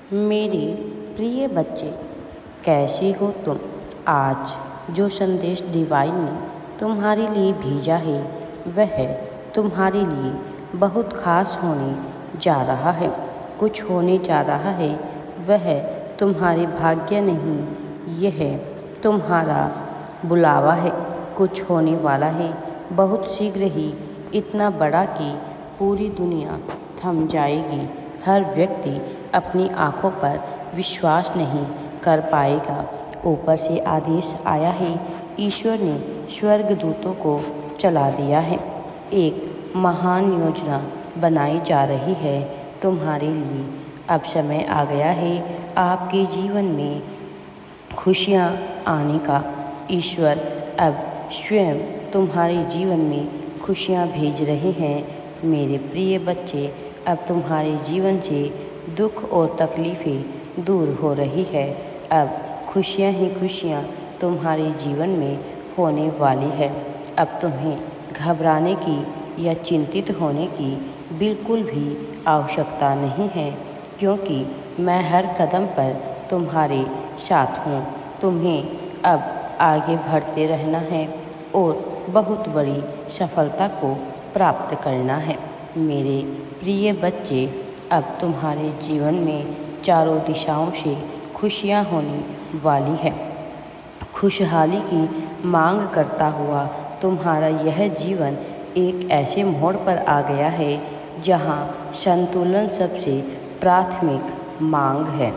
मेरे प्रिय बच्चे, कैसे हो तुम। आज जो संदेश डिवाइन ने तुम्हारे लिए भेजा है वह तुम्हारे लिए बहुत खास होने जा रहा है। कुछ होने जा रहा है, वह तुम्हारे भाग्य नहीं, यह तुम्हारा बुलावा है। कुछ होने वाला है बहुत शीघ्र ही, इतना बड़ा कि पूरी दुनिया थम जाएगी। हर व्यक्ति अपनी आँखों पर विश्वास नहीं कर पाएगा। ऊपर से आदेश आया है, ईश्वर ने स्वर्गदूतों को चला दिया है। एक महान योजना बनाई जा रही है तुम्हारे लिए। अब समय आ गया है आपके जीवन में खुशियाँ आने का। ईश्वर अब स्वयं तुम्हारे जीवन में खुशियाँ भेज रहे हैं। मेरे प्रिय बच्चे, अब तुम्हारे जीवन से दुख और तकलीफ़ें दूर हो रही है। अब खुशियाँ ही खुशियाँ तुम्हारे जीवन में होने वाली है। अब तुम्हें घबराने की या चिंतित होने की बिल्कुल भी आवश्यकता नहीं है, क्योंकि मैं हर कदम पर तुम्हारे साथ हूँ। तुम्हें अब आगे बढ़ते रहना है और बहुत बड़ी सफलता को प्राप्त करना है। मेरे प्रिय बच्चे, अब तुम्हारे जीवन में चारों दिशाओं से खुशियाँ होने वाली है। खुशहाली की मांग करता हुआ तुम्हारा यह जीवन एक ऐसे मोड़ पर आ गया है जहाँ संतुलन सबसे प्राथमिक मांग है,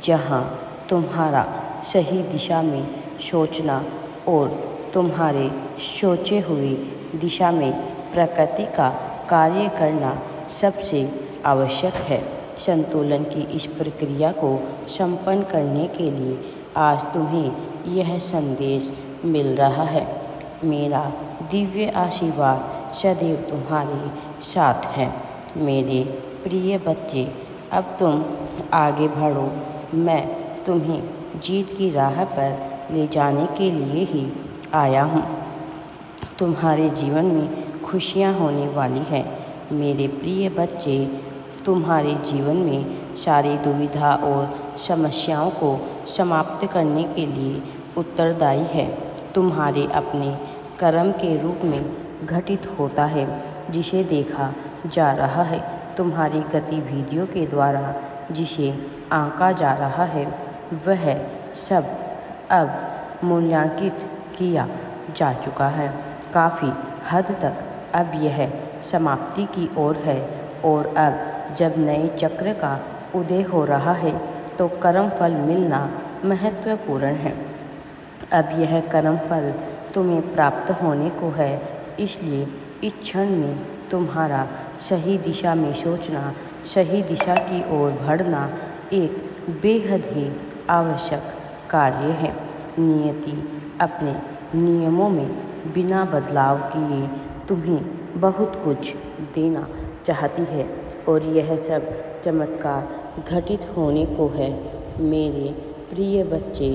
जहाँ तुम्हारा सही दिशा में सोचना और तुम्हारे सोचे हुए दिशा में प्रकृति का कार्य करना सबसे आवश्यक है। संतुलन की इस प्रक्रिया को संपन्न करने के लिए आज तुम्हें यह संदेश मिल रहा है। मेरा दिव्य आशीर्वाद सदैव तुम्हारे साथ है। मेरे प्रिय बच्चे, अब तुम आगे बढ़ो। मैं तुम्हें जीत की राह पर ले जाने के लिए ही आया हूँ। तुम्हारे जीवन में खुशियाँ होने वाली है। मेरे प्रिय बच्चे, तुम्हारे जीवन में सारी दुविधा और समस्याओं को समाप्त करने के लिए उत्तरदायी है। तुम्हारे अपने कर्म के रूप में घटित होता है, जिसे देखा जा रहा है। तुम्हारी गतिविधियों के द्वारा जिसे आंका जा रहा है, वह सब अब मूल्यांकित किया जा चुका है। काफ़ी हद तक अब यह समाप्ति की ओर है और अब जब नए चक्र का उदय हो रहा है तो कर्म फल मिलना महत्वपूर्ण है। अब यह कर्म फल तुम्हें प्राप्त होने को है, इसलिए इस क्षण में तुम्हारा सही दिशा में सोचना, सही दिशा की ओर बढ़ना एक बेहद ही आवश्यक कार्य है। नियति अपने नियमों में बिना बदलाव किए तुम्हें बहुत कुछ देना चाहती है और यह सब चमत्कार घटित होने को है। मेरे प्रिय बच्चे,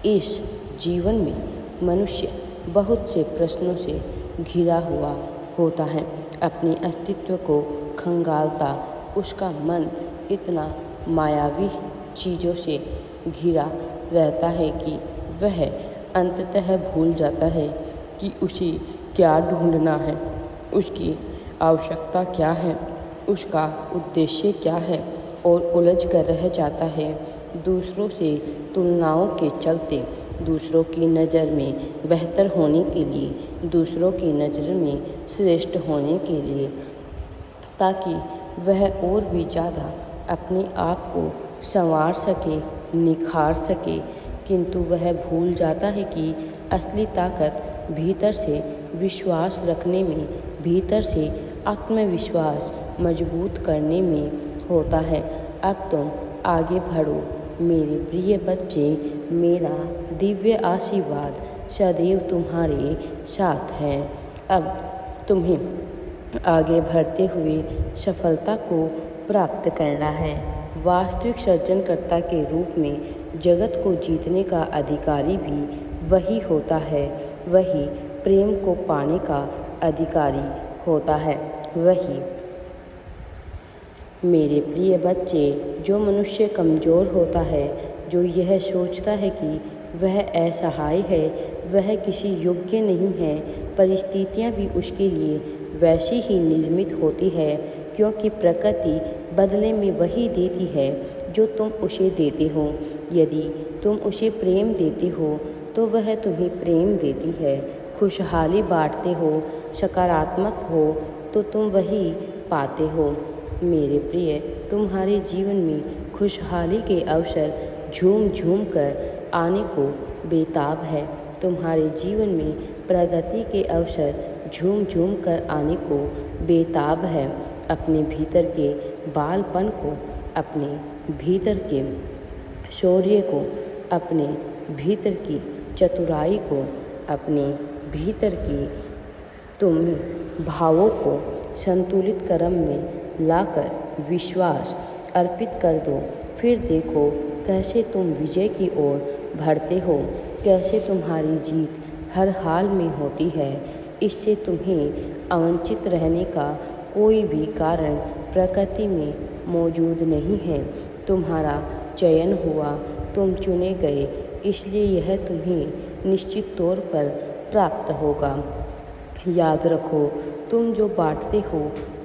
इस जीवन में मनुष्य बहुत से प्रश्नों से घिरा हुआ होता है। अपने अस्तित्व को खंगालता उसका मन इतना मायावी चीज़ों से घिरा रहता है कि वह अंततः भूल जाता है कि उसे क्या ढूंढना है, उसकी आवश्यकता क्या है, उसका उद्देश्य क्या है, और उलझ कर रह जाता है। दूसरों से तुलनाओं के चलते, दूसरों की नज़र में बेहतर होने के लिए, दूसरों की नज़र में श्रेष्ठ होने के लिए, ताकि वह और भी ज़्यादा अपने आप को संवार सके, निखार सके। किंतु वह भूल जाता है कि असली ताकत भीतर से विश्वास रखने में, भीतर से आत्मविश्वास मजबूत करने में होता है। अब तुम आगे बढ़ो मेरे प्रिय बच्चे। मेरा दिव्य आशीर्वाद सदैव तुम्हारे साथ है। अब तुम्हें आगे बढ़ते हुए सफलता को प्राप्त करना है। वास्तविक सृजनकर्ता के रूप में जगत को जीतने का अधिकारी भी वही होता है। वही प्रेम को पाने का अधिकारी होता है। वही मेरे प्रिय बच्चे, जो मनुष्य कमज़ोर होता है, जो यह सोचता है कि वह असहाय है, वह किसी योग्य नहीं है, परिस्थितियाँ भी उसके लिए वैसी ही निर्मित होती है, क्योंकि प्रकृति बदले में वही देती है जो तुम उसे देते हो। यदि तुम उसे प्रेम देते हो तो वह तुम्हें प्रेम देती है। खुशहाली बांटते हो, सकारात्मक हो तो तुम वही पाते हो। मेरे प्रिय, तुम्हारे जीवन में खुशहाली के अवसर झूम झूम कर आने को बेताब है। तुम्हारे जीवन में प्रगति के अवसर झूम झूम कर आने को बेताब है। अपने भीतर के बालपन को, अपने भीतर के शौर्य को, अपने भीतर की चतुराई को, अपने भीतर की तुम भावों को संतुलित क्रम में लाकर विश्वास अर्पित कर दो। फिर देखो कैसे तुम विजय की ओर बढ़ते हो, कैसे तुम्हारी जीत हर हाल में होती है। इससे तुम्हें अवंचित रहने का कोई भी कारण प्रकृति में मौजूद नहीं है। तुम्हारा चयन हुआ, तुम चुने गए, इसलिए यह तुम्हें निश्चित तौर पर प्राप्त होगा। याद रखो, तुम जो बांटते हो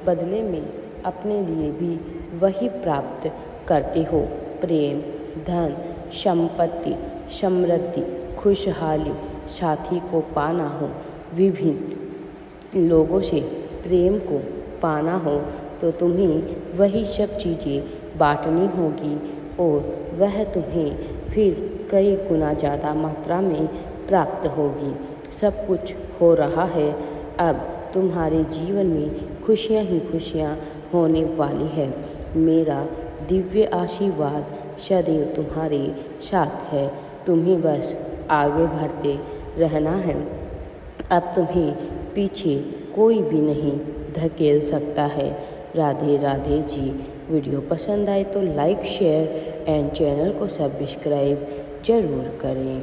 बदले में अपने लिए भी वही प्राप्त करते हो। प्रेम, धन, संपत्ति, समृद्धि, खुशहाली, साथी को पाना हो, विभिन्न लोगों से प्रेम को पाना हो तो तुम्हें वही सब चीज़ें बांटनी होगी और वह तुम्हें फिर कई गुना ज़्यादा मात्रा में प्राप्त होगी। सब कुछ हो रहा है, अब तुम्हारे जीवन में खुशियाँ ही खुशियाँ होने वाली है। मेरा दिव्य आशीर्वाद सदैव तुम्हारे साथ है। तुम्हें बस आगे बढ़ते रहना है। अब तुम्हें पीछे कोई भी नहीं धकेल सकता है। राधे राधे जी। वीडियो पसंद आए तो लाइक, शेयर एंड चैनल को सब्सक्राइब ज़रूर करें।